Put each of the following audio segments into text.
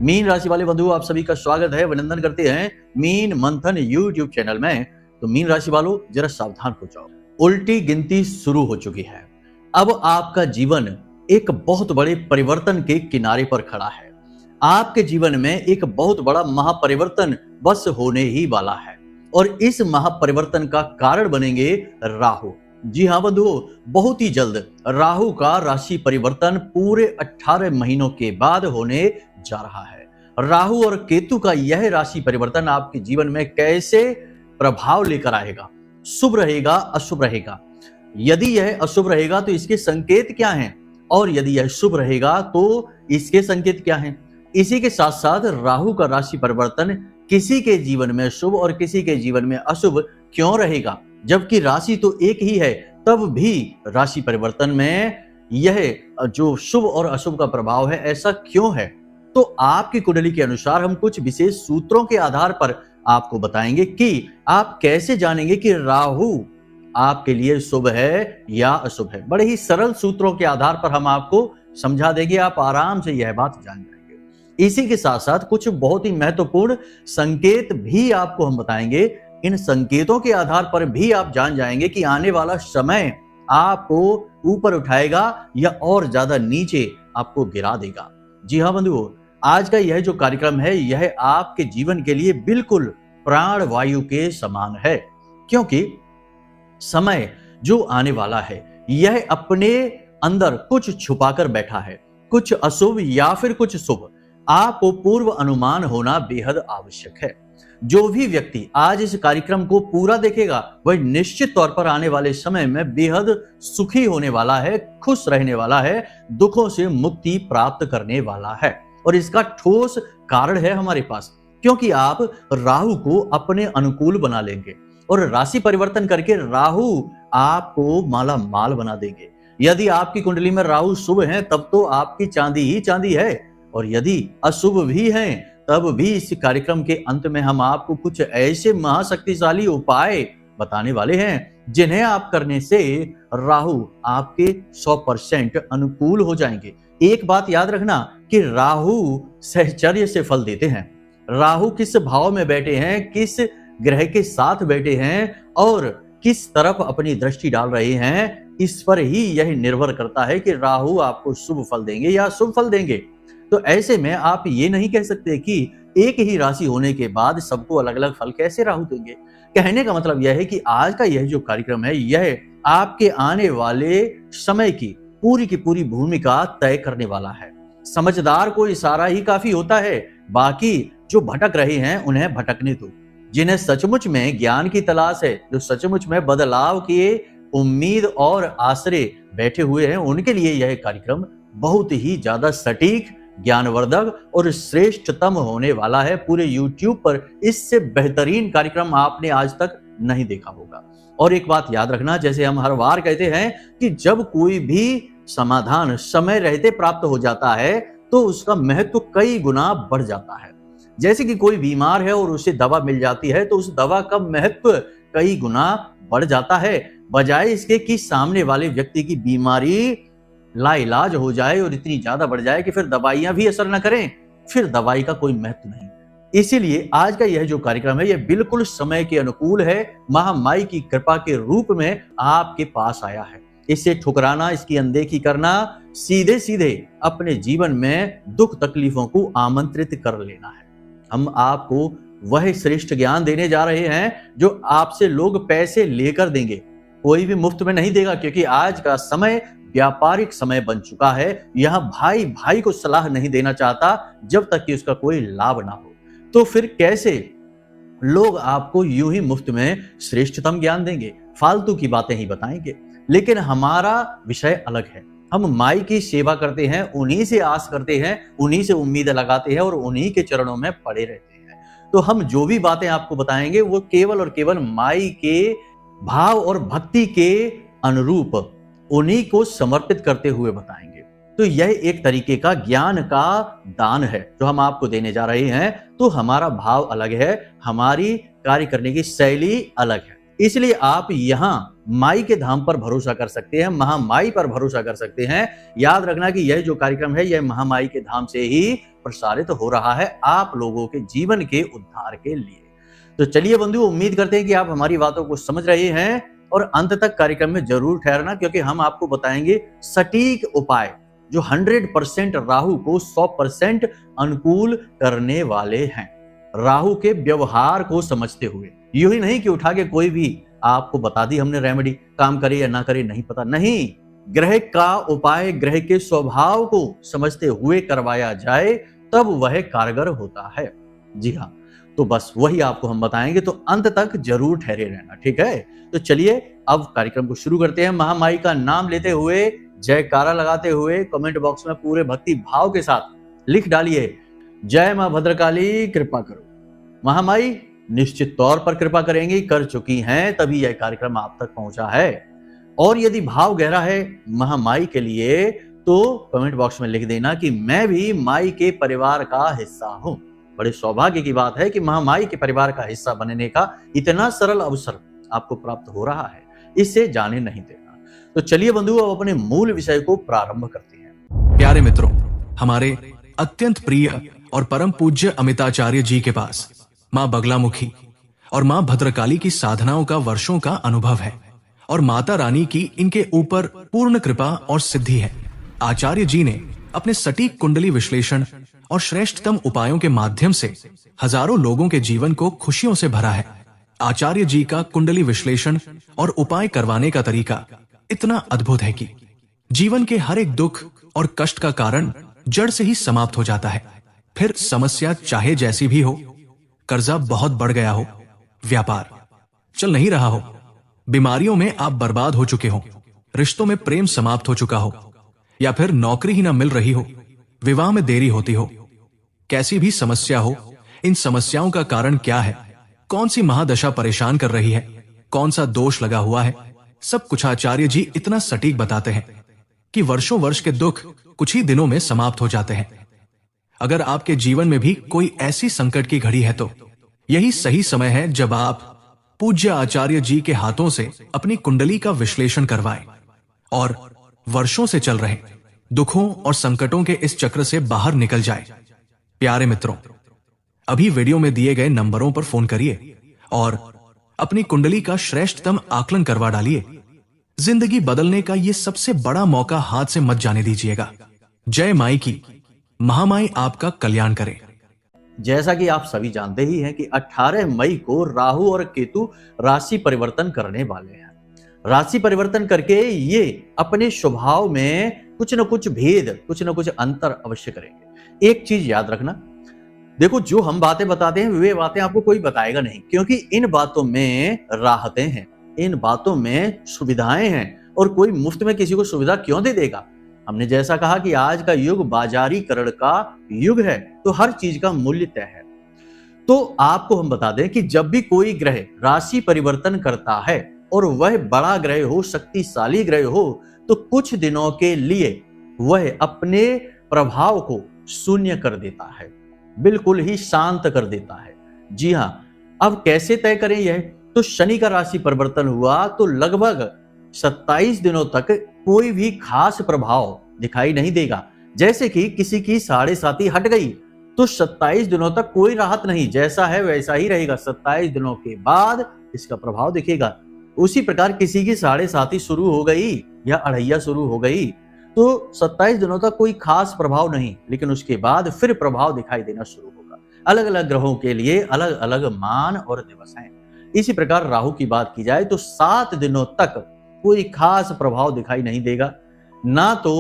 Mean राशि वाले बंधुओं, आप सभी का स्वागत है, अभिनंदन करते हैं मीन मंथन यूट्यूब चैनल में। तो मीन राशि वालों, जरा सावधान हो जाओ। उल्टी गिनती शुरू हो चुकी है। अब आपका जीवन एक बहुत बड़े परिवर्तन के किनारे पर खड़ा है। आपके जीवन में एक बहुत बड़ा महापरिवर्तन बस होने ही वाला है और इस महापरिवर्तन का कारण बनेंगे राहु। जी हाँ बंधुओं, बहुत ही जल्द राहु का राशि परिवर्तन पूरे 18 महीनों के बाद होने जा रहा है। राहु और केतु का यह राशि परिवर्तन आपके जीवन में कैसे प्रभाव लेकर आएगा, शुभ रहेगा अशुभ रहेगा। यदि यह अशुभ रहेगा तो इसके संकेत क्या हैं, और यदि यह शुभ रहेगा तो इसके संकेत क्या हैं। इसी के साथ साथ राहु का राशि परिवर्तन किसी के जीवन में शुभ और किसी के जीवन में अशुभ क्यों रहेगा, जबकि राशि तो एक ही है, तब भी राशि परिवर्तन में यह जो शुभ और अशुभ का प्रभाव है ऐसा क्यों है। तो आपकी कुंडली के अनुसार हम कुछ विशेष सूत्रों के आधार पर आपको बताएंगे कि आप कैसे जानेंगे कि राहु आपके लिए शुभ है या अशुभ है। बड़े ही सरल सूत्रों के आधार पर हम आपको समझा देंगे, आप आराम से यह बात जान जाएंगे। इसी के साथ साथ कुछ बहुत ही महत्वपूर्ण संकेत भी आपको हम बताएंगे। इन संकेतों के आधार पर भी आप जान जाएंगे कि आने वाला समय आपको ऊपर उठाएगा या और ज्यादा नीचे आपको गिरा देगा। जी हाँ बंधुओं, आज का यह जो कार्यक्रम है यह आपके जीवन के लिए बिल्कुल प्राण वायु के समान है, क्योंकि समय जो आने वाला है यह अपने अंदर कुछ छुपाकर बैठा है, कुछ अशुभ या फिर कुछ शुभ। आपको पूर्व अनुमान होना बेहद आवश्यक है। जो भी व्यक्ति आज इस कार्यक्रम को पूरा देखेगा वह निश्चित तौर पर आने वाले समय में बेहद सुखी होने वाला है, खुश रहने वाला है, दुखों से मुक्ति प्राप्त करने वाला है। और इसका ठोस कारण है हमारे पास, क्योंकि आप राहु को अपने अनुकूल बना लेंगे और राशि परिवर्तन करके राहु आपको माला माल बना देंगे। यदि आपकी कुंडली में राहु शुभ है तब तो आपकी चांदी ही चांदी है, और यदि अशुभ भी हैं तब भी इस कार्यक्रम के अंत में हम आपको कुछ ऐसे महाशक्तिशाली उपाय बताने वाले हैं जिन्हें आप करने से राहु आपके 100% अनुकूल हो जाएंगे। एक बात याद रखना कि राहु सहचर्य से फल देते हैं। राहु किस भाव में बैठे हैं, किस ग्रह के साथ बैठे हैं और किस तरफ अपनी दृष्टि डाल रहे हैं, इस पर ही यह निर्भर करता है कि राहु आपको शुभ फल देंगे या अशुभ फल देंगे। तो ऐसे में आप ये नहीं कह सकते कि एक ही राशि होने के बाद सबको अलग अलग फल कैसे राहु देंगे। कहने का मतलब यह है कि आज का यह जो कार्यक्रम है यह आपके आने वाले समय की पूरी भूमिका तय करने वाला है। समझदार को इशारा ही काफी होता है, बाकी जो भटक रहे हैं उन्हें भटकने दो। जिन्हें सचमुच में ज्ञान की तलाश है, जो सचमुच में बदलाव की उम्मीद और आसरे बैठे हुए हैं, उनके लिए यह कार्यक्रम बहुत ही ज्यादा सटीक, ज्ञानवर्धक और श्रेष्ठतम होने वाला है। पूरे YouTube पर इससे बेहतरीन कार्यक्रम आपने आज तक नहीं देखा होगा। और एक बात याद रखना, जैसे हम हर बार कहते हैं कि जब कोई भी समाधान समय रहते प्राप्त हो जाता है तो उसका महत्व कई गुना बढ़ जाता है। जैसे कि कोई बीमार है और उसे दवा मिल जाती है तो उस दवा का महत्व कई गुना बढ़ जाता है, बजाय इसके कि सामने वाले व्यक्ति की बीमारी लाइलाज हो जाए और इतनी ज्यादा बढ़ जाए कि फिर दवाइयां भी असर न करें, फिर दवाई का कोई महत्व नहीं। इसीलिए आज का यह जो कार्यक्रम है यह बिल्कुल समय के अनुकूल है, महामाई की कृपा के रूप में आपके पास आया है। इसे ठुकराना, इसकी अनदेखी करना, सीधे सीधे अपने जीवन में दुख तकलीफों को आमंत्रित कर लेना है। हम आपको वह श्रेष्ठ ज्ञान देने जा रहे हैं जो आपसे लोग पैसे लेकर देंगे, कोई भी मुफ्त में नहीं देगा, क्योंकि आज का समय व्यापारिक समय बन चुका है। यहां भाई भाई को सलाह नहीं देना चाहता जब तक कि उसका कोई लाभ ना हो। तो फिर कैसे लोग आपको यूं ही मुफ्त में श्रेष्ठतम ज्ञान देंगे, फालतू की बातें ही बताएंगे। लेकिन हमारा विषय अलग है। हम माई की सेवा करते हैं, उन्हीं से आस करते हैं, उन्हीं से उम्मीद लगाते हैं और उन्हीं के चरणों में पड़े रहते हैं। तो हम जो भी बातें आपको बताएंगे वो केवल और केवल माई के भाव और भक्ति के अनुरूप उन्हीं को समर्पित करते हुए बताएंगे। तो यह एक तरीके का ज्ञान का दान है जो हम आपको देने जा रहे हैं। तो हमारा भाव अलग है, हमारी कार्य करने की शैली अलग है, इसलिए आप यहाँ माई के धाम पर भरोसा कर सकते हैं, महामाई पर भरोसा कर सकते हैं। याद रखना कि यह जो कार्यक्रम है यह महामाई के धाम से ही प्रसारित हो रहा है आप लोगों के जीवन के उद्धार के लिए। तो चलिए बंधु, उम्मीद करते हैं कि आप हमारी बातों को समझ रहे हैं और अंत तक कार्यक्रम में जरूर ठहरना, क्योंकि हम आपको बताएंगे सटीक उपाय जो 100% राहु को 100% अनुकूल करने वाले हैं। राहु के व्यवहार को समझते हुए, यूं ही नहीं कि उठा के कोई भी आपको बता दी हमने रेमेडी, काम करे या ना करे नहीं पता, नहीं, ग्रह का उपाय ग्रह के स्वभाव को समझते हुए करवाया जाए तब वह कारगर होता है। जी हाँ, तो बस वही आपको हम बताएंगे, तो अंत तक जरूर ठहरे रहना, ठीक है। तो चलिए अब कार्यक्रम को शुरू करते हैं। महामाई का नाम लेते हुए, जयकारा लगाते हुए कमेंट बॉक्स में पूरे भक्ति भाव के साथ लिख डालिए, जय मां भद्रकाली कृपा करो। महामाई निश्चित तौर पर कृपा करेंगी, कर चुकी हैं, तभी यह कार्यक्रम आप तक पहुंचा है। और यदि भाव गहरा है महामाई के लिए तो कमेंट बॉक्स में लिख देना कि मैं भी माई के परिवार का हिस्सा हूं। बड़े सौभाग्य की बात है कि महामाई के परिवार का हिस्सा बनने का इतना सरल अवसर आपको प्राप्त हो रहा है, इसे जाने नहीं देना। तो चलिए बंधु, अब अपने मूल विषय को प्रारंभ करते हैं। प्यारे मित्रों, हमारे अत्यंत प्रिय और परम पूज्य अमिताचार्य जी के पास मां बगलामुखी और मां भद्रकाली की साधनाओं का वर्षों का अनुभव है और माता रानी की इनके ऊपर पूर्ण कृपा और सिद्धि है। आचार्य जी ने अपने सटीक कुंडली विश्लेषण और श्रेष्ठतम उपायों के माध्यम से हजारों लोगों के जीवन को खुशियों से भरा है। आचार्य जी का कुंडली विश्लेषण और उपाय करवाने का तरीका इतना अद्भुत है कि जीवन के हर एक दुख और कष्ट का कारण जड़ से ही समाप्त हो जाता है। फिर समस्या चाहे जैसी भी हो, कर्जा बहुत बढ़ गया हो, व्यापार चल नहीं रहा हो, बीमारियों में आप बर्बाद हो चुके हो, रिश्तों में प्रेम समाप्त हो चुका हो, या फिर नौकरी ही ना मिल रही हो, विवाह में देरी होती हो, कैसी भी समस्या हो, इन समस्याओं का कारण क्या है, कौन सी महादशा परेशान कर रही है, कौन सा दोष लगा हुआ है, सब कुछ आचार्य जी इतना सटीक बताते हैं कि वर्षों वर्ष के दुख कुछ ही दिनों में समाप्त हो जाते हैं। अगर आपके जीवन में भी कोई ऐसी संकट की घड़ी है तो यही सही समय है जब आप पूज्य आचार्य जी के हाथों से अपनी कुंडली का विश्लेषण करवाएं और वर्षों से चल रहे दुखों और संकटों के इस चक्र से बाहर निकल जाए। प्यारे मित्रों, अभी वीडियो में दिए गए नंबरों पर फोन करिए और अपनी कुंडली का श्रेष्ठतम आकलन करवा डालिए। जिंदगी बदलने का ये सबसे बड़ा मौका हाथ से मत जाने दीजिएगा। जय माई की, महामाई आपका कल्याण करे। जैसा कि आप सभी जानते ही हैं कि 18 मई को राहु और केतु राशि परिवर्तन करने वाले हैं। राशि परिवर्तन करके ये अपने स्वभाव में कुछ न कुछ भेद, कुछ न कुछ अंतर अवश्य करेंगे। एक चीज याद रखना, देखो जो हम बातें बताते हैं वे बातें आपको कोई बताएगा नहीं, क्योंकि इन बातों में राहतें हैं, इन बातों में सुविधाएं हैं, और कोई मुफ्त में किसी को सुविधा क्यों दे देगा। हमने जैसा कहा कि आज का युग बाजारीकरण का युग है, तो हर चीज का मूल्य तय है। तो आपको हम बता दें कि जब भी कोई ग्रह राशि परिवर्तन करता है और वह बड़ा ग्रह हो, शक्तिशाली ग्रह हो, तो कुछ दिनों के लिए वह अपने प्रभाव को शून्य कर देता है, बिल्कुल ही शांत कर देता है। जी हाँ, अब कैसे तय करें यह? तो शनि का राशि परिवर्तन हुआ तो लगभग 27 दिनों तक कोई भी खास प्रभाव दिखाई नहीं देगा। जैसे कि किसी की 7.5 हट गई तो 27 दिनों तक कोई राहत नहीं, जैसा है वैसा ही रहेगा। 27 दिनों के बाद इसका प्रभाव दिखेगा। उसी प्रकार किसी की 7.5 शुरू हो गई या अढ़ैया शुरू हो गई तो 27 दिनों तक कोई खास प्रभाव नहीं, लेकिन उसके बाद फिर प्रभाव दिखाई देना शुरू होगा। अलग अलग ग्रहों के लिए अलग अलग मान और दिवस हैं। इसी प्रकार राहु की बात की जाए तो 7 दिनों तक कोई खास प्रभाव दिखाई नहीं देगा, ना तो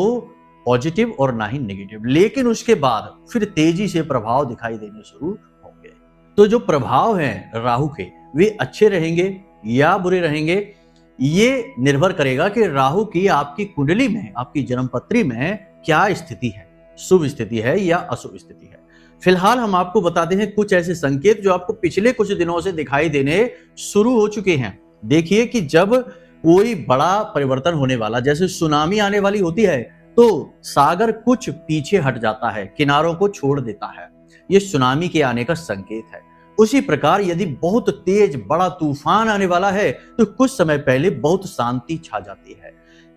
पॉजिटिव और ना ही नेगेटिव, लेकिन उसके बाद फिर तेजी से प्रभाव दिखाई देने शुरू होंगे। तो जो प्रभाव हैं राहु के, वे अच्छे रहेंगे या बुरे रहेंगे, ये निर्भर करेगा कि राहु की आपकी कुंडली में, आपकी जन्मपत्री में क्या स्थिति है, शुभ स्थिति है या अशुभ स्थिति है। फिलहाल हम आपको बताते हैं कुछ ऐसे संकेत जो आपको पिछले कुछ दिनों से दिखाई देने शुरू हो चुके हैं। देखिए कि जब कोई बड़ा परिवर्तन होने वाला, जैसे सुनामी आने वाली होती है, तो सागर कुछ पीछे हट जाता है, किनारों को छोड़ देता है, ये सुनामी के आने का संकेत है। उसी प्रकार यदि बहुत तेज बड़ा तूफान आने वाला है तो कुछ समय पहले बहुत शांति छा जाती है।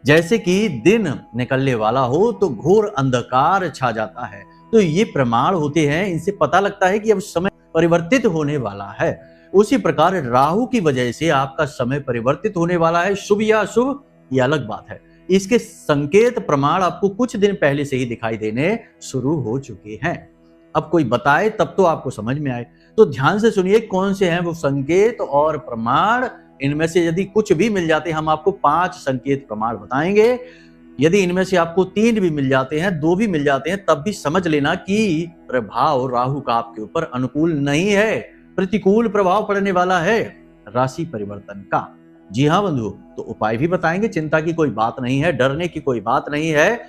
जैसे कि दिन निकलने वाला हो तो घोर अंधकार छा जाता है, तो ये प्रमाण होते हैं, इनसे पता लगता है कि अब समय परिवर्तित होने वाला है। उसी प्रकार राहु की वजह से आपका समय परिवर्तित होने वाला है, शुभ या अशुभ ये अलग बात है। इसके संकेत प्रमाण आपको कुछ दिन पहले से ही दिखाई देने शुरू हो चुके हैं। अब कोई बताए तब तो आपको समझ में आए। तो ध्यान से सुनिए कौन से हैं वो संकेत और प्रमाण। इनमें से यदि कुछ भी मिल जाते हैं, हम आपको 5 संकेत प्रमाण बताएंगे। यदि इनमें से आपको 3 भी मिल जाते हैं, 2 भी मिल जाते हैं, तब भी समझ लेना कि प्रभाव राहु का आपके ऊपर अनुकूल नहीं है, प्रतिकूल प्रभाव पड़ने वाला है राशि परिवर्तन का। जी हाँ बंधु, तो उपाय भी बताएंगे, चिंता की कोई बात नहीं है, डरने की कोई बात नहीं है।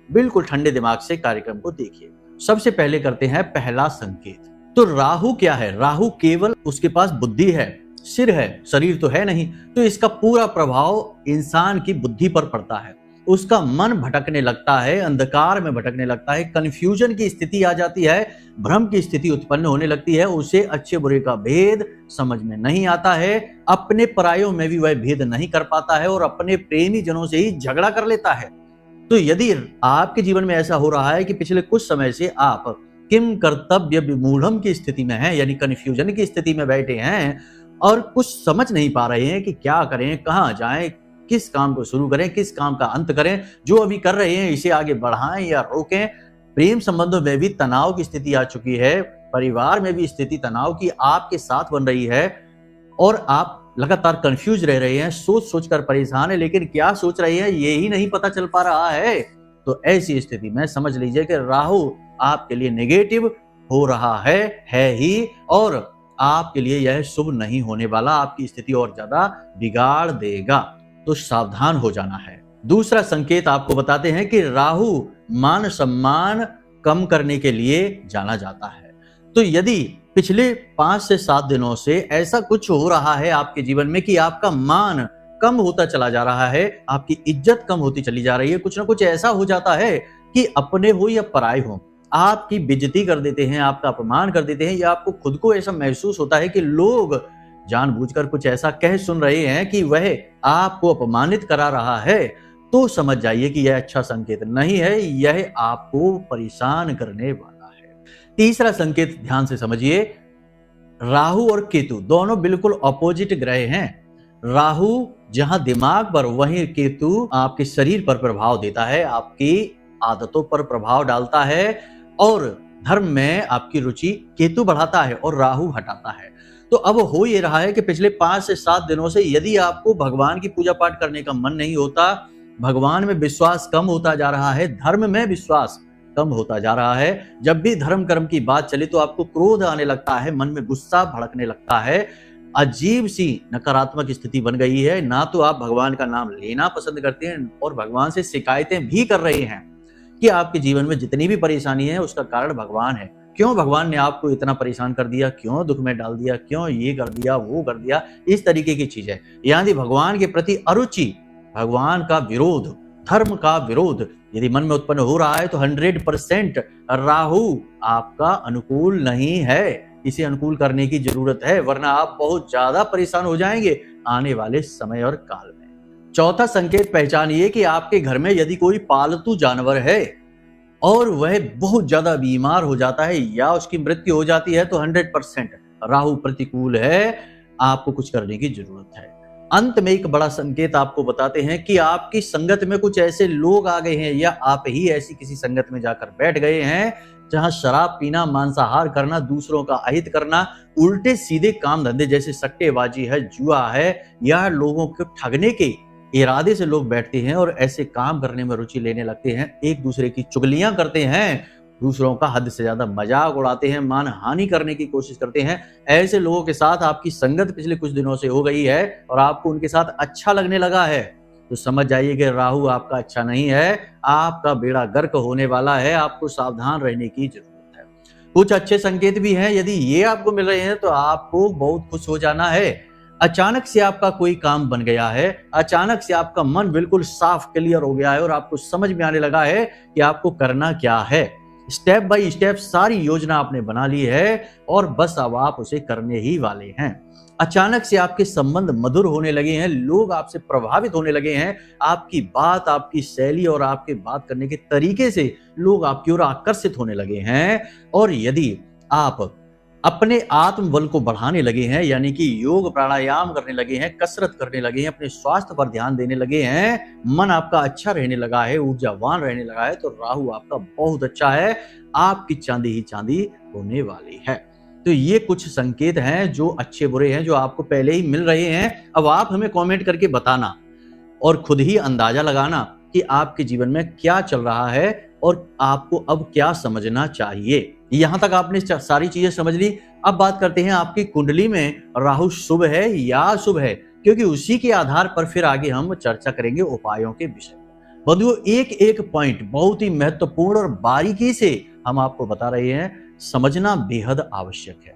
बिल्कुल ठंडे दिमाग से कार्यक्रम को देखिए। सबसे पहले करते हैं पहला संकेत। तो राहु क्या है? राहु केवल उसके पास बुद्धि है, सिर है, शरीर तो है नहीं। तो इसका पूरा प्रभाव इंसान की बुद्धि पर पड़ता है। उसका मन भटकने लगता है, अंधकार में भटकने लगता है, कंफ्यूजन की स्थिति आ जाती है, भ्रम की स्थिति उत्पन्न होने लगती है। उसे अच्छे बुरे का भेद समझ में नहीं आता है, अपने परायों में भी वह भेद नहीं कर पाता है और अपने प्रेमी जनों से ही झगड़ा कर लेता है। तो यदि आपके जीवन में ऐसा हो रहा है कि पिछले कुछ समय से आप किम कर्तव्य विमूढ़म की स्थिति में हैं, यानी कंफ्यूजन की स्थिति में बैठे हैं और कुछ समझ नहीं पा रहे हैं कि क्या करें, कहां जाएं, किस काम को शुरू करें, किस काम का अंत करें, जो अभी कर रहे हैं इसे आगे बढ़ाएं या रोकें। प्रेम संबंधों में भी तनाव की स्थिति आ चुकी है, परिवार में भी स्थिति तनाव की आपके साथ बन रही है और आप लगातार कंफ्यूज रह रहे हैं, सोच सोचकर परेशान है, लेकिन क्या सोच रहे हैं ये ही नहीं पता चल पा रहा है। तो ऐसी स्थिति में समझ लीजिए कि राहु आपके लिए नेगेटिव हो रहा है ही, और आपके लिए यह शुभ नहीं होने वाला, आपकी स्थिति और ज्यादा बिगाड़ देगा। तो सावधान हो जाना है। दूसरा संकेत आपको बताते हैं कि राहु मान सम्मान कम करने के लिए जाना जाता है। तो यदि पिछले 5 से 7 दिनों से ऐसा कुछ हो रहा है आपके जीवन में कि आपका मान कम होता चला जा रहा है, आपकी इज्जत कम होती चली जा रही है, कुछ ना कुछ ऐसा हो जाता है कि अपने हो या पराये हो, आपकी बेइज्जती कर देते हैं, आपका अपमान कर देते हैं, या आपको खुद को ऐसा महसूस होता है कि लोग जानबूझकर कुछ ऐसा कह सुन रहे हैं कि वह आपको अपमानित करा रहा है, तो समझ जाइए कि यह अच्छा संकेत नहीं है, यह आपको परेशान करने वाला है। तीसरा संकेत ध्यान से समझिए, राहु और केतु दोनों बिल्कुल अपोजिट ग्रह हैं। राहु जहां दिमाग पर, वहीं केतु आपके शरीर पर प्रभाव देता है, आपकी आदतों पर प्रभाव डालता है, और धर्म में आपकी रुचि केतु बढ़ाता है और राहु हटाता है। तो अब हो ये रहा है कि पिछले 5 से 7 दिनों से यदि आपको भगवान की पूजा पाठ करने का मन नहीं होता, भगवान में विश्वास कम होता जा रहा है, धर्म में विश्वास कम होता जा रहा है, जब भी धर्म कर्म की बात चले तो आपको क्रोध आने लगता है, मन में गुस्सा भड़कने लगता है, अजीब सी नकारात्मक स्थिति बन गई है, ना तो आप भगवान का नाम लेना पसंद करते हैं और भगवान से शिकायतें भी कर रहे हैं कि आपके जीवन में जितनी भी परेशानी है उसका कारण भगवान है। क्यों भगवान ने आपको इतना परेशान कर दिया, क्यों दुख में डाल दिया, क्यों ये कर दिया, वो कर दिया, इस तरीके की चीजें, यानी भगवान के प्रति अरुचि, भगवान का विरोध, धर्म का विरोध यदि मन में उत्पन्न हो रहा है तो 100% राहु आपका अनुकूल नहीं है। इसे अनुकूल करने की जरूरत है, वरना आप बहुत ज्यादा परेशान हो जाएंगे आने वाले समय और काल में। चौथा संकेत पहचानिए कि आपके घर में यदि कोई पालतू जानवर है और वह बहुत ज्यादा बीमार हो जाता है या उसकी मृत्यु हो जाती है, तो 100% राहु प्रतिकूल है, आपको कुछ करने की जरूरत है। अंत में एक बड़ा संकेत आपको बताते हैं कि आपकी संगत में कुछ ऐसे लोग आ गए हैं, या आप ही ऐसी किसी संगत में जाकर बैठ गए हैं जहां शराब पीना, मांसाहार करना, दूसरों का अहित करना, उल्टे सीधे काम धंधे जैसे सट्टेबाजी है, जुआ है, या लोगों को ठगने के इरादे से लोग बैठते हैं और ऐसे काम करने में रुचि लेने लगते हैं, एक दूसरे की चुगलियां करते हैं, दूसरों का हद से ज्यादा मजाक उड़ाते हैं, मान हानि करने की कोशिश करते हैं। ऐसे लोगों के साथ आपकी संगत पिछले कुछ दिनों से हो गई है और आपको उनके साथ अच्छा लगने लगा है, तो समझ जाइए कि राहु आपका अच्छा नहीं है, आपका बेड़ा गर्क होने वाला है, आपको सावधान रहने की जरूरत है। कुछ अच्छे संकेत भी हैं, यदि ये आपको मिल रहे हैं तो आपको बहुत खुश हो जाना है। अचानक से आपका कोई काम बन गया है, अचानक से आपका मन बिल्कुल साफ क्लियर हो गया है और आपको समझ में आने लगा है कि आपको करना क्या है। स्टेप बाय स्टेप सारी योजना आपने बना ली है और बस अब आप उसे करने ही वाले हैं। अचानक से आपके संबंध मधुर होने लगे हैं, लोग आपसे प्रभावित होने लगे हैं, आपकी बात, आपकी शैली और आपके बात करने के तरीके से लोग आपकी ओर आकर्षित होने लगे हैं। और यदि आप अपने आत्मबल को बढ़ाने लगे हैं, यानी कि योग प्राणायाम करने लगे हैं, कसरत करने लगे हैं, अपने स्वास्थ्य पर ध्यान देने लगे हैं, मन आपका अच्छा रहने लगा है, ऊर्जावान रहने लगा है, तो राहु आपका बहुत अच्छा है, आपकी चांदी ही चांदी होने वाली है। तो ये कुछ संकेत हैं जो अच्छे बुरे हैं, जो आपको पहले ही मिल रहे हैं। अब आप हमें कमेंट करके बताना और खुद ही अंदाजा लगाना कि आपके जीवन में क्या चल रहा है और आपको अब क्या समझना चाहिए। यहां तक आपने सारी चीजें समझ ली। अब बात करते हैं आपकी कुंडली में राहु शुभ है या अशुभ है, क्योंकि उसी के आधार पर फिर आगे हम चर्चा करेंगे उपायों के विषय में। बंधुओं, एक एक पॉइंट बहुत ही महत्वपूर्ण और बारीकी से हम आपको बता रहे हैं, समझना बेहद आवश्यक है।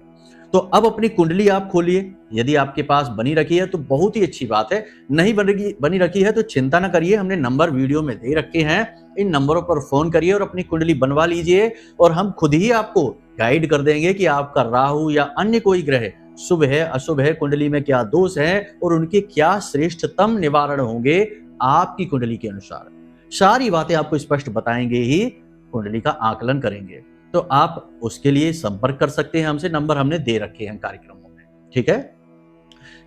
तो अब अपनी कुंडली आप खोलिए। यदि आपके पास बनी रखी है तो बहुत ही अच्छी बात है, नहीं बनी रखी है तो चिंता ना करिए, हमने नंबर वीडियो में दे रखे हैं, इन नंबरों पर फोन करिए और अपनी कुंडली बनवा लीजिए और हम खुद ही आपको गाइड कर देंगे कि आपका राहु या अन्य कोई ग्रह शुभ है अशुभ है, कुंडली में क्या दोष है और उनके क्या श्रेष्ठतम निवारण होंगे आपकी कुंडली के अनुसार। सारी बातें आपको स्पष्ट बताएंगे ही कुंडली का आकलन करेंगे। तो आप उसके लिए संपर्क कर सकते हैं हमसे, नंबर हमने दे रखे हैं कार्यक्रमों में, ठीक है।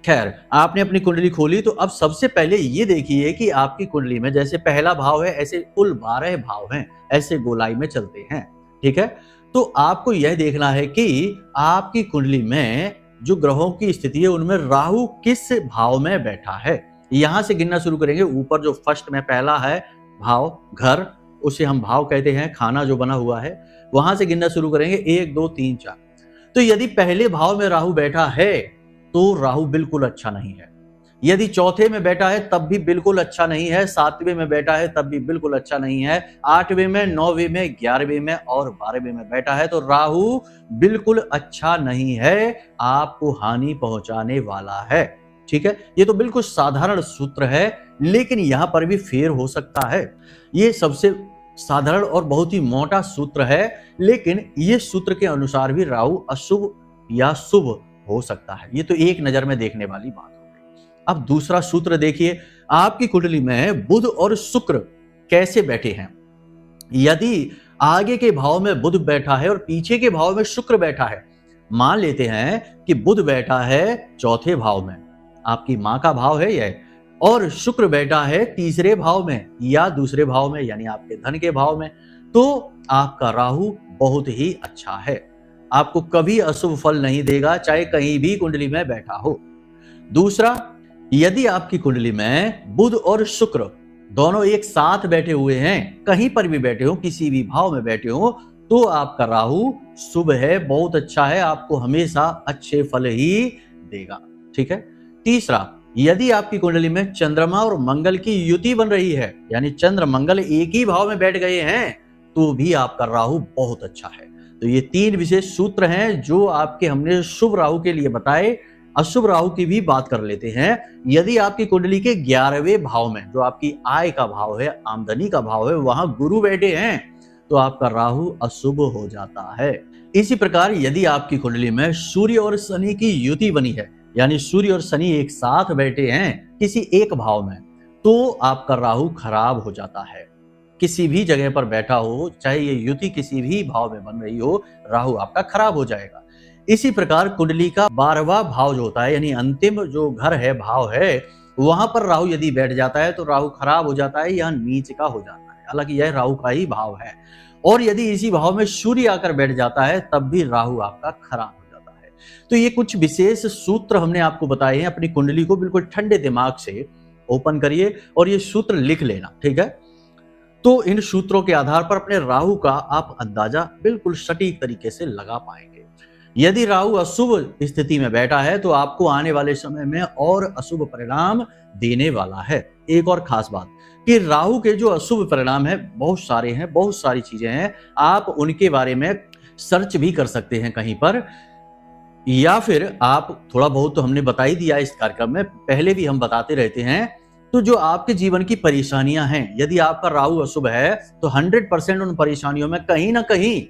खैर, आपने अपनी कुंडली खोली तो अब सबसे पहले ये देखिए कि आपकी कुंडली में जैसे पहला भाव है ऐसे कुल 12 भाव हैं, ऐसे गोलाई में चलते हैं, ठीक है। तो आपको यह देखना है कि आपकी कुंडली में जो ग्रहों की स्थिति है उनमें राहु किस भाव में बैठा है। यहां से गिनना शुरू करेंगे। ऊपर जो फर्स्ट में पहला है भाव घर, उसे हम भाव कहते हैं, खाना जो बना हुआ है, वहां से गिनना शुरू करेंगे 1 2 3 4। तो यदि पहले भाव में राहु बैठा है तो राहु बिल्कुल अच्छा नहीं है। यदि चौथे में बैठा है तब भी बिल्कुल अच्छा नहीं है, 7वें में बैठा है तब भी बिल्कुल अच्छा नहीं है, 8वें में, 9वें में, 11वें में और 12वें में बैठा है तो राहु बिल्कुल अच्छा नहीं है, आपको हानि पहुंचाने वाला है, ठीक है। ये तो बिल्कुल साधारण सूत्र है, लेकिन यहां पर भी फेर हो सकता है। ये सबसे साधारण और बहुत ही मोटा सूत्र है, लेकिन ये सूत्र के अनुसार भी राहु अशुभ या शुभ हो सकता है। ये तो एक नजर में देखने वाली बात हो गई। अब दूसरा सूत्र देखिए, आपकी कुंडली में बुध और शुक्र कैसे बैठे हैं। यदि आगे के भाव में बुध बैठा है और पीछे के भाव में शुक्र बैठा है, मान लेते हैं कि बुध बैठा है चौथे भाव में, आपकी मां का भाव है यह, और शुक्र बैठा है तीसरे भाव में या दूसरे भाव में, यानी आपके धन के भाव में, तो आपका राहु बहुत ही अच्छा है, आपको कभी अशुभ फल नहीं देगा, चाहे कहीं भी कुंडली में बैठा हो। दूसरा, यदि आपकी कुंडली में बुध और शुक्र दोनों एक साथ बैठे हुए हैं, कहीं पर भी बैठे हो, किसी भी भाव में बैठे हो, तो आपका राहु शुभ है, बहुत अच्छा है, आपको हमेशा अच्छे फल ही देगा, ठीक है। तीसरा, यदि आपकी कुंडली में चंद्रमा और मंगल की युति बन रही है, यानी चंद्र मंगल एक ही भाव में बैठ गए हैं, तो भी आपका राहु बहुत अच्छा है। तो ये 3 विशेष सूत्र हैं जो आपके हमने शुभ राहु के लिए बताए। अशुभ राहु की भी बात कर लेते हैं। यदि आपकी कुंडली के 11वें भाव में, जो आपकी आय का भाव है, आमदनी का भाव है, वहां गुरु बैठे हैं, तो आपका राहु अशुभ हो जाता है। इसी प्रकार यदि आपकी कुंडली में सूर्य और शनि की युति बनी है, यानी सूर्य और शनि एक साथ बैठे हैं किसी एक भाव में, तो आपका राहु खराब हो जाता है। किसी भी जगह पर बैठा हो, चाहे ये युति किसी भी भाव में बन रही हो, राहु आपका खराब हो जाएगा। इसी प्रकार कुंडली का 12वां भाव जो होता है, यानी अंतिम जो घर है, भाव है, वहां पर राहु यदि बैठ जाता है तो राहु खराब हो जाता है या नीच का हो जाता है, हालांकि यह राहु का ही भाव है। और यदि इसी भाव में सूर्य आकर बैठ जाता है तब भी राहु आपका खराब हो जाता है। तो ये कुछ विशेष सूत्र हमने आपको बताए हैं। अपनी कुंडली को बिल्कुल ठंडे दिमाग से ओपन करिए और ये सूत्र लिख लेना, ठीक है। तो इन सूत्रों के आधार पर अपने राहु का आप अंदाजा बिल्कुल सटीक तरीके से लगा पाएंगे। यदि राहु अशुभ स्थिति में बैठा है तो आपको आने वाले समय में और अशुभ परिणाम देने वाला है। एक और खास बात कि राहु के जो अशुभ परिणाम है बहुत सारे हैं, बहुत सारी चीजें हैं, आप उनके बारे में सर्च भी कर सकते हैं कहीं पर, या फिर आप थोड़ा बहुत तो हमने बता ही दिया इस कार्यक्रम में, पहले भी हम बताते रहते हैं तो जो आपके जीवन की परेशानियां हैं, यदि आपका राहु अशुभ है तो 100% उन परेशानियों में कहीं ना कहीं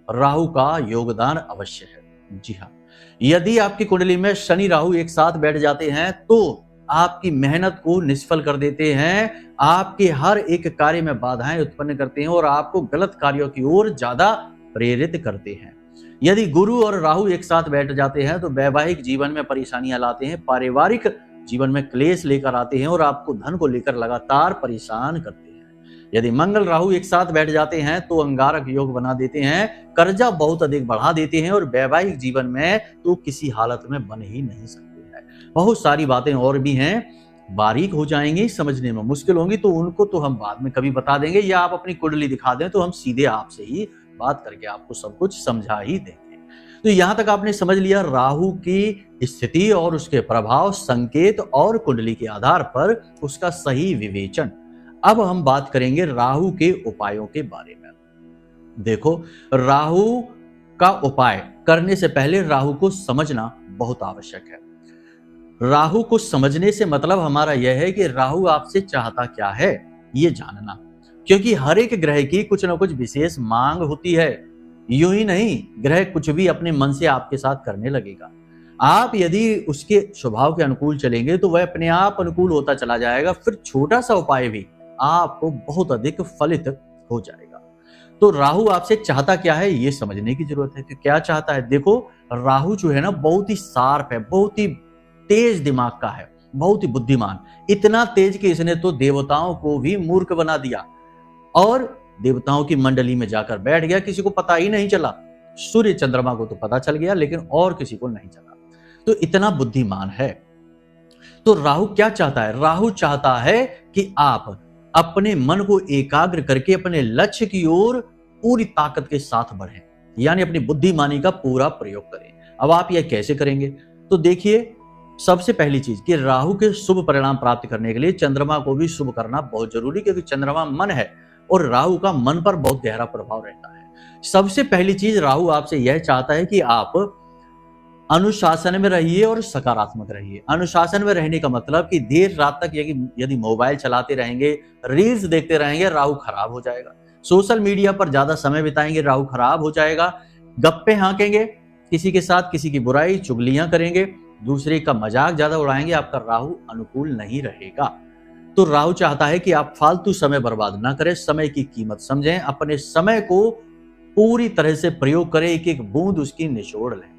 राहु का योगदान अवश्य है। जी हाँ, यदि आपकी कुंडली में शनि राहु एक साथ बैठ जाते हैं तो आपकी मेहनत को निष्फल कर देते हैं, आपके हर एक कार्य में बाधाएं उत्पन्न करते हैं और आपको गलत कार्यों की ओर ज्यादा प्रेरित करते हैं। यदि गुरु और राहु एक साथ बैठ जाते हैं तो वैवाहिक जीवन में परेशानियां लाते हैं, पारिवारिक जीवन में क्लेश लेकर आते हैं और आपको धन को लेकर लगातार परेशान करते हैं। यदि मंगल राहु एक साथ बैठ जाते हैं तो अंगारक योग बना देते हैं, कर्जा बहुत अधिक बढ़ा देते हैं और वैवाहिक जीवन में तो किसी हालत में बन ही नहीं सकते हैं। बहुत सारी बातें और भी हैं, बारीक हो जाएंगी, समझने में मुश्किल होंगी, तो उनको तो हम बाद में कभी बता देंगे, या आप अपनी कुंडली दिखा दें तो हम सीधे आपसे ही बात करके आपको सब कुछ समझा ही देंगे। तो यहां तक आपने समझ लिया राहु की स्थिति और उसके प्रभाव, संकेत और कुंडली के आधार पर उसका सही विवेचन। अब हम बात करेंगे राहु के उपायों के बारे में। देखो, राहु का उपाय करने से पहले राहु को समझना बहुत आवश्यक है। राहु को समझने से मतलब हमारा यह है कि राहु आपसे चाहता क्या है ये जानना, क्योंकि हर एक ग्रह की कुछ ना कुछ विशेष मांग होती है। यूं ही नहीं, ग्रह कुछ भी अपने मन से आपके साथ करने लगेगा। आप यदि उसके स्वभाव के अनुकूल चलेंगे तो वह अपने आप अनुकूल होता चला जाएगा, फिर छोटा सा उपाय भी आपको बहुत अधिक फलित हो जाएगा। तो राहु आपसे चाहता क्या है ये समझने की जरूरत है कि क्या चाहता है। देखो, राहु जो है ना बहुत ही शार्प है, बहुत ही तेज दिमाग का है, बहुत ही बुद्धिमान, इतना तेज कि इसने तो देवताओं को भी मूर्ख बना दिया और देवताओं की मंडली में जाकर बैठ गया, किसी को पता ही नहीं चला। सूर्य चंद्रमा को तो पता चल गया लेकिन और किसी को नहीं चला, तो इतना बुद्धिमान है। तो राहु क्या चाहता है? राहु चाहता है कि आप अपने मन को एकाग्र करके अपने लक्ष्य की ओर पूरी ताकत के साथ बढ़ें, यानी अपनी बुद्धिमानी का पूरा प्रयोग करें। अब आप यह कैसे करेंगे? तो देखिए, सबसे पहली चीज कि राहु के शुभ परिणाम प्राप्त करने के लिए चंद्रमा को भी शुभ करना बहुत जरूरी, क्योंकि चंद्रमा मन है और राहु का मन पर बहुत गहरा प्रभाव रहता है। सबसे पहली चीज राहु आपसे यह चाहता है कि आप अनुशासन में रहिए और सकारात्मक रहिए। अनुशासन में रहने का मतलब कि देर रात तक यदि मोबाइल चलाते रहेंगे, रील्स देखते रहेंगे, राहु खराब हो जाएगा। सोशल मीडिया पर ज्यादा समय बिताएंगे, राहु खराब हो जाएगा। गप्पे हाँकेंगे, किसी के साथ किसी की बुराई चुगलियां करेंगे, दूसरे का मजाक ज्यादा उड़ाएंगे, आपका राहु अनुकूल नहीं रहेगा। तो राहु चाहता है कि आप फालतू समय बर्बाद ना करें, समय की कीमत समझें, अपने समय को पूरी तरह से प्रयोग करें, एक एक बूंद उसकी निचोड़ लें,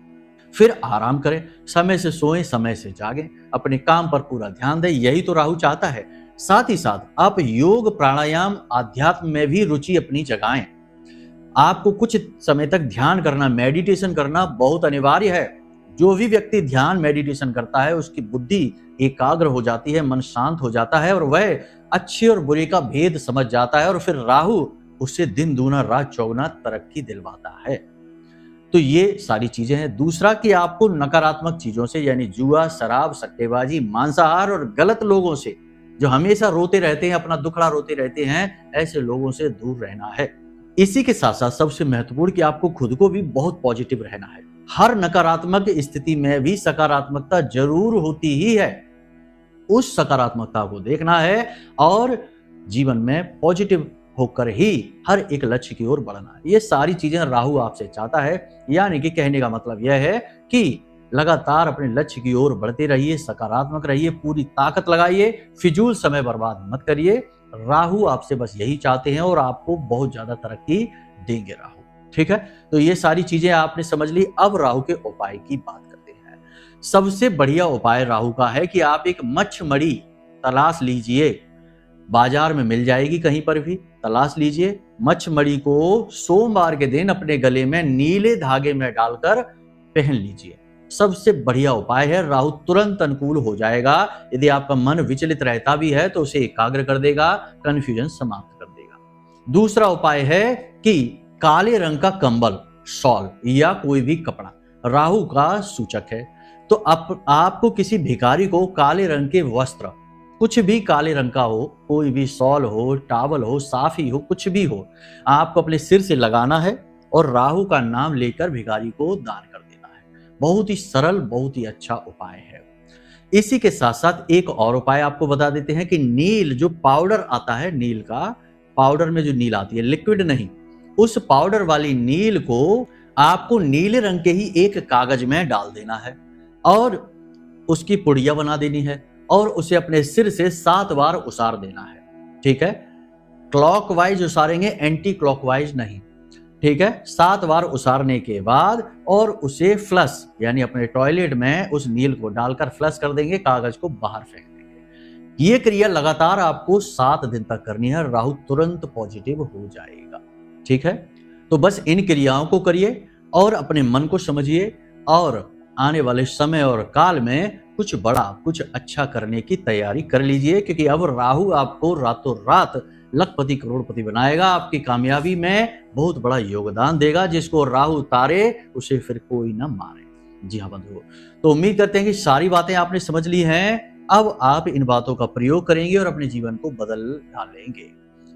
फिर आराम करें, समय से सोएं, समय से जागें, अपने काम पर पूरा ध्यान दें। यही तो राहु चाहता है। साथ ही साथ आप योग, प्राणायाम, आध्यात्म में भी रुचि अपनी जगाएं। आपको कुछ समय तक ध्यान करना, मेडिटेशन करना बहुत अनिवार्य है। जो भी व्यक्ति ध्यान, मेडिटेशन करता है उसकी बुद्धि एकाग्र हो जाती है, मन शांत हो जाता है और वह अच्छे और बुरे का भेद समझ जाता है और फिर राहु उससे दिन दूना रात चौगुना तरक्की दिलवाता है। तो ये सारी चीजें हैं। दूसरा कि आपको नकारात्मक चीजों से, यानी जुआ, शराब, सट्टेबाजी, मांसाहार और गलत लोगों से, जो हमेशा रोते रहते हैं, अपना दुखड़ा रोते रहते हैं, ऐसे लोगों से दूर रहना है। इसी के साथ साथ सबसे महत्वपूर्ण कि आपको खुद को भी बहुत पॉजिटिव रहना है। हर नकारात्मक स्थिति में भी सकारात्मकता जरूर होती ही है, उस सकारात्मकता को देखना है और जीवन में पॉजिटिव होकर ही हर एक लक्ष्य की ओर बढ़ना है। ये सारी चीजें राहु आपसे चाहता है, यानी कि कहने का मतलब यह है कि लगातार अपने लक्ष्य की ओर बढ़ते रहिए, सकारात्मक रहिए, पूरी ताकत लगाइए, फिजूल समय बर्बाद मत करिए। राहु आपसे बस यही चाहते हैं और आपको बहुत ज्यादा तरक्की देंगे राहु। ठीक है, तो ये सारी चीजें आपने समझ ली। अब राहु के उपाय की बात करते हैं। सबसे बढ़िया उपाय राहु का है कि आप एक मच्छमड़ी तलाश लीजिए, बाजार में मिल जाएगी, कहीं पर भी तलाश लीजिए। मच्छमड़ी को सोमवार के दिन अपने गले में नीले धागे में डालकर पहन लीजिए। सबसे बढ़िया उपाय है, राहु तुरंत अनुकूल हो जाएगा। यदि आपका मन विचलित रहता भी है तो उसे एकाग्र कर देगा, कंफ्यूजन समाप्त कर देगा। दूसरा उपाय है कि काले रंग का कंबल, शॉल या कोई भी कपड़ा राहु का सूचक है, तो आपको किसी भिखारी को काले रंग के वस्त्र, कुछ भी काले रंग का हो, कोई भी शॉल हो, टावल हो, साफी हो, कुछ भी हो, आपको अपने सिर से लगाना है और राहु का नाम लेकर भिखारी को दान कर देना है। बहुत ही सरल, बहुत ही अच्छा उपाय है। इसी के साथ साथ एक और उपाय आपको बता देते हैं कि नील जो पाउडर आता है, नील का पाउडर में जो नील आती है, लिक्विड नहीं, उस पाउडर वाली नील को आपको नीले रंग के ही एक कागज में डाल देना है और उसकी पुड़िया बना देनी है और उसे अपने सिर से 7 बार उसार देना है। ठीक है, क्लॉकवाइज उसारेंगे, एंटी क्लॉकवाइज नहीं। ठीक है, 7 बार उसारने के बाद और उसे फ्लश यानी अपने टॉयलेट में उस नील को डालकर फ्लश कर देंगे, कागज को बाहर फेंक देंगे। ये क्रिया लगातार आपको 7 दिन तक करनी है, राहु तुरंत पॉजिटिव हो जाएगा। ठीक है, तो बस इन क्रियाओं को करिए और अपने मन को समझिए और आने वाले समय और काल में कुछ बड़ा, कुछ अच्छा करने की तैयारी कर लीजिए, क्योंकि अब राहु आपको रातों रात लखपति करोड़पति बनाएगा, आपकी कामयाबी में बहुत बड़ा योगदान देगा। जिसको राहु उतारे उसे फिर कोई ना मारे। जी हाँ बंधुओं, तो उम्मीद करते हैं कि सारी बातें आपने समझ ली हैं। अब आप इन बातों का प्रयोग करेंगे और अपने जीवन को बदल डालेंगे।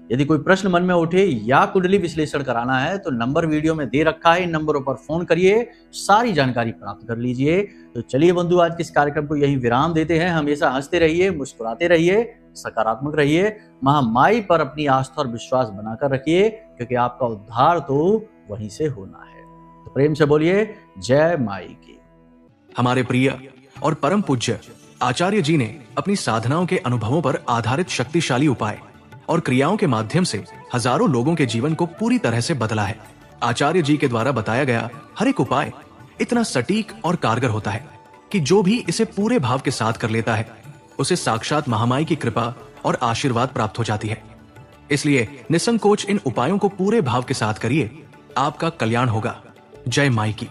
यदि कोई प्रश्न मन में उठे या कुंडली विश्लेषण कराना है तो नंबर वीडियो में दे रखा है, इन नंबरों पर फोन करिए, सारी जानकारी प्राप्त कर लीजिए। तो चलिए बंधु, आज के इस कार्यक्रम को यही विराम देते हैं। हमेशा हंसते रहिए, मुस्कुराते रहिए, सकारात्मक रहिए, महामाई पर अपनी आस्था और विश्वास बनाकर रखिए, क्योंकि आपका उद्धार तो वहीं से होना है। तो प्रेम से बोलिए जय माई की। हमारे प्रिय और परम पूज्य आचार्य जी ने अपनी साधनाओं के अनुभवों पर आधारित शक्तिशाली उपाय और क्रियाओं के माध्यम से हजारों लोगों के जीवन को पूरी तरह से बदला है। आचार्य जी के द्वारा बताया गया हर एक उपाय इतना सटीक और कारगर होता है कि जो भी इसे पूरे भाव के साथ कर लेता है उसे साक्षात महामाई की कृपा और आशीर्वाद प्राप्त हो जाती है। इसलिए निसंकोच इन उपायों को पूरे भाव के साथ करिए, आपका कल्याण होगा। जय माई की।